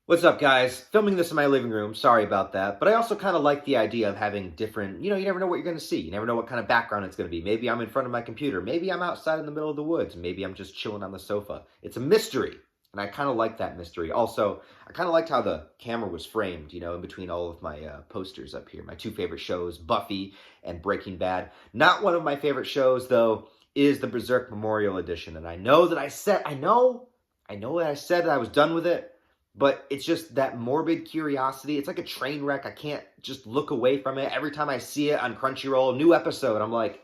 What's up, guys? Filming this in my living room. Sorry about that. But I also kind of like the idea of having different, you never know what you're going to see. You never know what kind of background it's going to be. Maybe I'm in front of my computer. Maybe I'm outside in the middle of the woods. Maybe I'm just chilling on the sofa. It's a mystery. And I kind of like that mystery. Also, I kind of liked how the camera was framed, in between all of my posters up here. My two favorite shows, Buffy and Breaking Bad. Not one of my favorite shows, though, is the Berserk Memorial Edition. And I know that I know that I said that I was done with it. But it's just that morbid curiosity. It's like a train wreck. I can't just look away from it. Every time I see it on Crunchyroll, new episode, I'm like,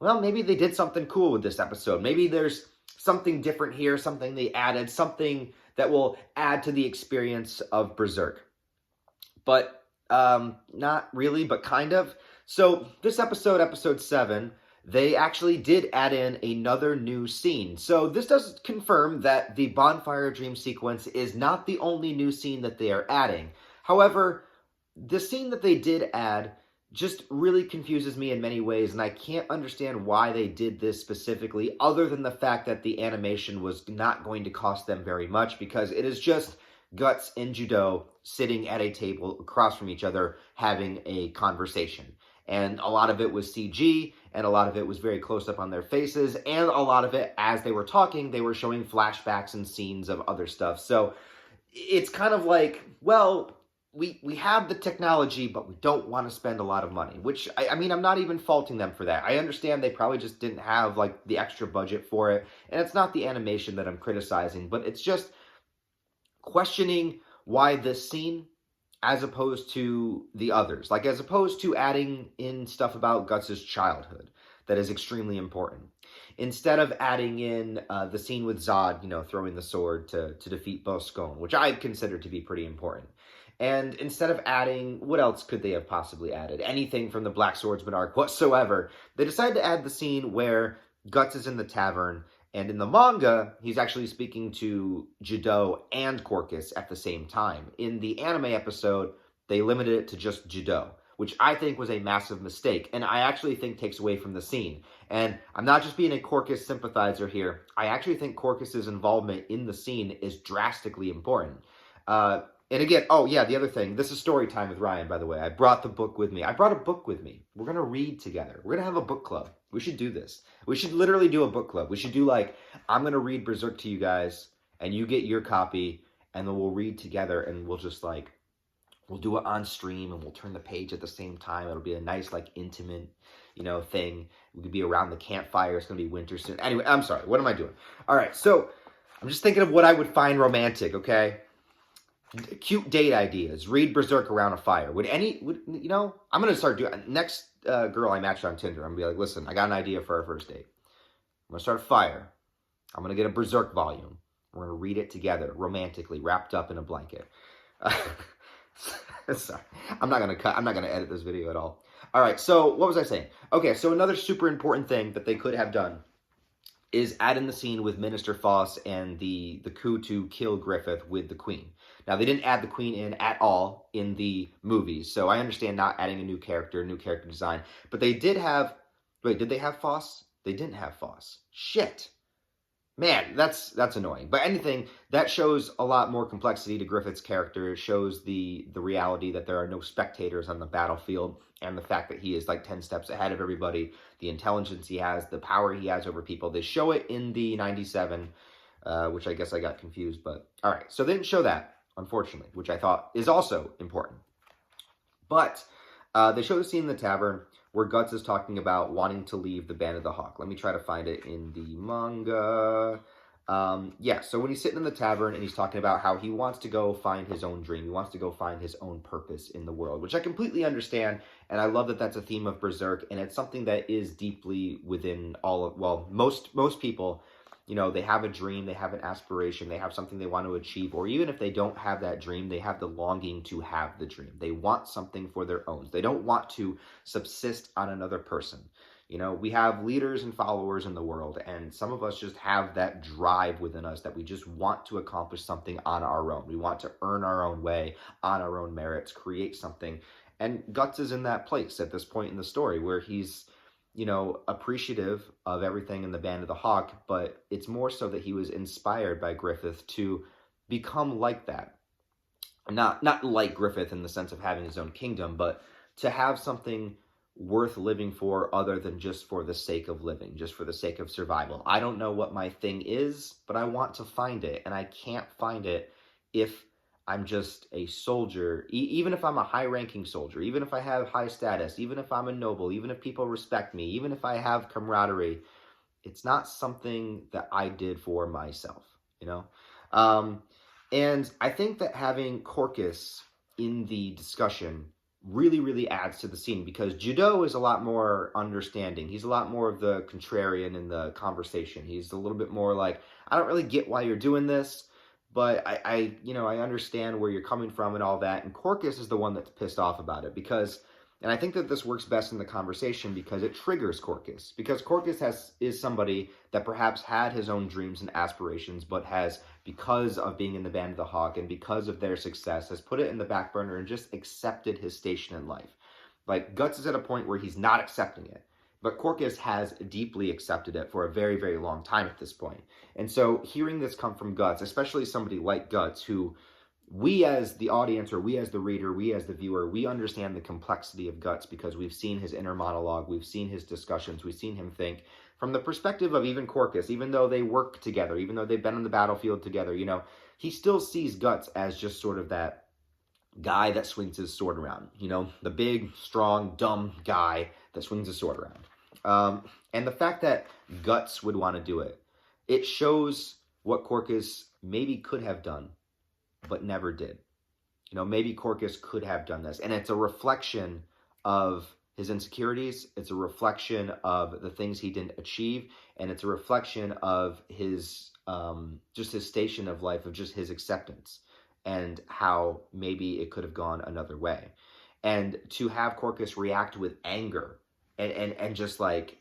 well, maybe they did something cool with this episode. Maybe there's something different here, something they added, something that will add to the experience of Berserk. But not really, but kind of. So this episode, episode 7, they actually did add in another new scene. So this does confirm that the Bonfire Dream sequence is not the only new scene that they are adding. However, the scene that they did add just really confuses me in many ways, and I can't understand why they did this specifically, other than the fact that the animation was not going to cost them very much, because it is just Guts and Judo sitting at a table across from each other having a conversation. And a lot of it was CG, and a lot of it was very close up on their faces, and a lot of it, as they were talking, they were showing flashbacks and scenes of other stuff. So it's kind of like, well, we have the technology, but we don't want to spend a lot of money, which, I mean, I'm not even faulting them for that. I understand they probably just didn't have, like, the extra budget for it, and it's not the animation that I'm criticizing, but it's just questioning why this scene as opposed to the others. Like, as opposed to adding in stuff about Guts' childhood that is extremely important. Instead of adding in the scene with Zod, throwing the sword to defeat Boscone, which I consider to be pretty important. And instead of adding, what else could they have possibly added? Anything from the Black Swordsman arc whatsoever. They decided to add the scene where Guts is in the tavern, and in the manga, he's actually speaking to Judo and Corcus at the same time. In the anime episode, they limited it to just Judo, which I think was a massive mistake, and I actually think takes away from the scene. And I'm not just being a Corcus sympathizer here. I actually think Corcus's involvement in the scene is drastically important. And again, oh yeah, the other thing, this is story time with Ryan, by the way. I brought the book with me. I brought a book with me. We're going to read together. We're going to have a book club. We should do this. We should literally do a book club. We should do like, I'm going to read Berserk to you guys, and you get your copy, and then we'll read together, and we'll just like, we'll do it on stream, and we'll turn the page at the same time. It'll be a nice, like, intimate, thing. We could be around the campfire. It's going to be winter soon. Anyway, I'm sorry. What am I doing? All right, so I'm just thinking of what I would find romantic, okay? Cute date ideas. Read Berserk around a fire. I'm going to start doing, next girl I matched on Tinder, I'm going to be like, listen, I got an idea for our first date. I'm going to start a fire. I'm going to get a Berserk volume. We're going to read it together, romantically, wrapped up in a blanket. Sorry. I'm not going to edit this video at all. All right, so what was I saying? Okay, so another super important thing that they could have done is add in the scene with Minister Foss and the coup to kill Griffith with the Queen. Now, they didn't add the Queen in at all in the movies, so I understand not adding a new character design, but they did have, wait, did they have Foss? They didn't have Foss. Shit. Man, that's annoying. But anything, that shows a lot more complexity to Griffith's character. It shows the reality that there are no spectators on the battlefield, and the fact that he is like 10 steps ahead of everybody, the intelligence he has, the power he has over people. They show it in the 97, which I guess I got confused, but all right. So they didn't show that, unfortunately, which I thought is also important. But they show the scene in the tavern where Guts is talking about wanting to leave the Band of the Hawk. Let me try to find it in the manga. Yeah, so when he's sitting in the tavern and he's talking about how he wants to go find his own dream, he wants to go find his own purpose in the world, which I completely understand, and I love that that's a theme of Berserk, and it's something that is deeply within most people. They have a dream, they have an aspiration, they have something they want to achieve, or even if they don't have that dream, they have the longing to have the dream. They want something for their own. They don't want to subsist on another person. We have leaders and followers in the world, and some of us just have that drive within us that we just want to accomplish something on our own. We want to earn our own way, on our own merits, create something. And Guts is in that place at this point in the story where he's appreciative of everything in the Band of the Hawk, but it's more so that he was inspired by Griffith to become like that. not like Griffith in the sense of having his own kingdom, but to have something worth living for other than just for the sake of living, just for the sake of survival. I don't know what my thing is, but I want to find it, and I can't find it if I'm just a soldier, even if I'm a high-ranking soldier, even if I have high status, even if I'm a noble, even if people respect me, even if I have camaraderie. It's not something that I did for myself, you know? Um, and I think that having Corcus in the discussion really, really adds to the scene because Judeau is a lot more understanding. He's a lot more of the contrarian in the conversation. He's a little bit more like, I don't really get why you're doing this, but I understand where you're coming from and all that. And Corcus is the one that's pissed off about it because and I think that this works best in the conversation because it triggers Corcus. Because Corcus is somebody that perhaps had his own dreams and aspirations, but has, because of being in the Band of the Hawk and because of their success, has put it in the back burner and just accepted his station in life. Like, Guts is at a point where he's not accepting it. But Corcus has deeply accepted it for a very, very long time at this point. And so hearing this come from Guts, especially somebody like Guts, who we as the audience or we as the reader, we as the viewer, we understand the complexity of Guts because we've seen his inner monologue, we've seen his discussions, we've seen him think from the perspective of even Corcus, even though they work together, even though they've been on the battlefield together, he still sees Guts as just sort of that guy that swings his sword around, the big, strong, dumb guy that swings his sword around. And the fact that Guts would want to do it, it shows what Corcus maybe could have done but never did. Maybe Corcus could have done this. And it's a reflection of his insecurities. It's a reflection of the things he didn't achieve. And it's a reflection of his, just his station of life, of just his acceptance and how maybe it could have gone another way. And to have Corcus react with anger and just like,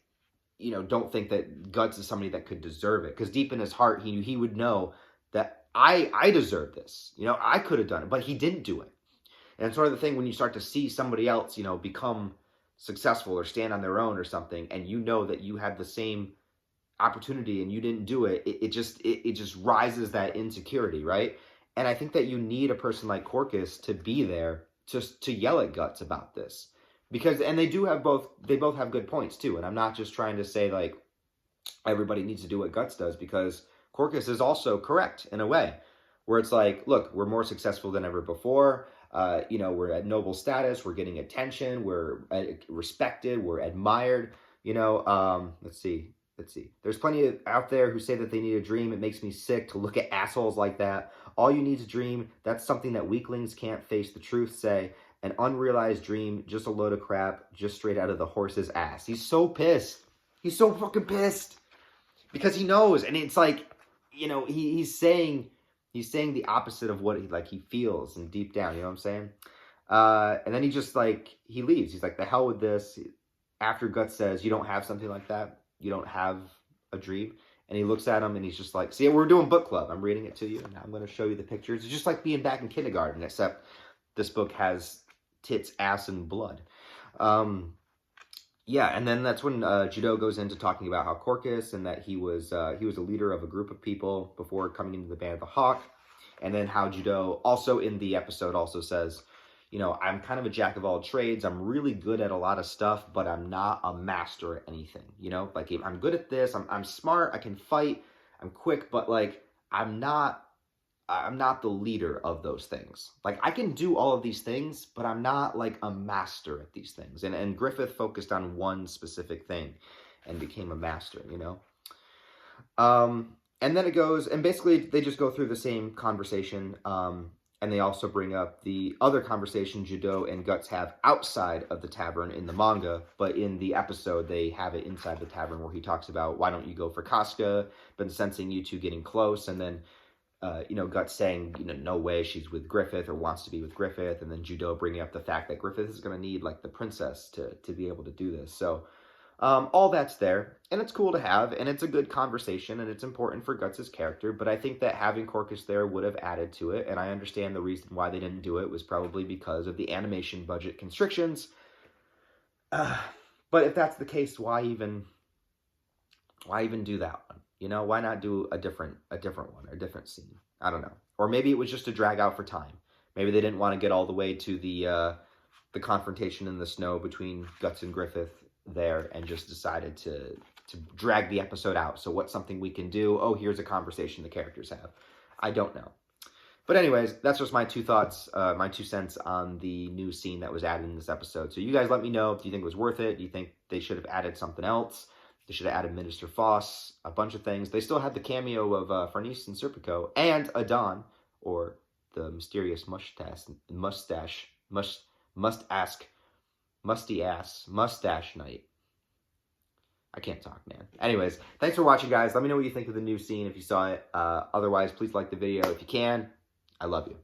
don't think that Guts is somebody that could deserve it. Because deep in his heart, he would know that I deserve this. I could have done it, but he didn't do it. And it's sort of the thing when you start to see somebody else, become successful or stand on their own or something, and you know that you had the same opportunity and you didn't do it, it just rises that insecurity, right? And I think that you need a person like Corcus to be there just to yell at Guts about this. Because, and they both have good points too. And I'm not just trying to say like everybody needs to do what Guts does, because Corcus is also correct in a way where it's like, look, we're more successful than ever before. We're at noble status. We're getting attention. We're respected. We're admired. Let's see. There's plenty out there who say that they need a dream. It makes me sick to look at assholes like that. All you need is a dream. That's something that weaklings can't face the truth say. An unrealized dream, just a load of crap, just straight out of the horse's ass. He's so pissed. He's so fucking pissed. Because he knows. And it's like, he's saying the opposite of what he feels and deep down, you know what I'm saying? And then he just he leaves. He's like, the hell with this. After Guts says, you don't have something like that. You don't have a dream. And he looks at him and he's just like, see, we're doing book club. I'm reading it to you. And now I'm going to show you the pictures. It's just like being back in kindergarten, except this book has tits, ass, and blood. Yeah, and then that's when Judeau goes into talking about how Corcus and that he was a leader of a group of people before coming into the Band of the Hawk, and then how Judeau also in the episode also says, I'm kind of a jack of all trades. I'm really good at a lot of stuff, but I'm not a master at anything. Like I'm good at this. I'm smart. I can fight. I'm quick, but I'm not the leader of those things. I can do all of these things, but I'm not a master at these things. And Griffith focused on one specific thing and became a master, And then it goes, and basically they just go through the same conversation. And they also bring up the other conversation Judeau and Guts have outside of the tavern in the manga, but in the episode they have it inside the tavern where he talks about, why don't you go for Casca? Been sensing you two getting close. And then Guts saying, no way she's with Griffith or wants to be with Griffith. And then Judeau bringing up the fact that Griffith is going to need the princess to be able to do this. So all that's there, and it's cool to have, and it's a good conversation, and it's important for Guts' character, but I think that having Corcus there would have added to it, and I understand the reason why they didn't do it was probably because of the animation budget constrictions. But if that's the case, why even do that one? Why not do a different one, a different scene? I don't know. Or maybe it was just to drag out for time. Maybe they didn't want to get all the way to the confrontation in the snow between Guts and Griffith there and just decided to drag the episode out. So what's something we can do? Oh, here's a conversation the characters have. I don't know. But anyways, that's just my 2 thoughts, my 2 cents on the new scene that was added in this episode. So you guys let me know. Do you think it was worth it? Do you think they should have added something else? They should have added Minister Foss, a bunch of things. They still had the cameo of Farnese and Serpico and Adon, or the mysterious mustache knight. I can't talk, man. Anyways, thanks for watching, guys. Let me know what you think of the new scene if you saw it. Otherwise, please like the video if you can. I love you.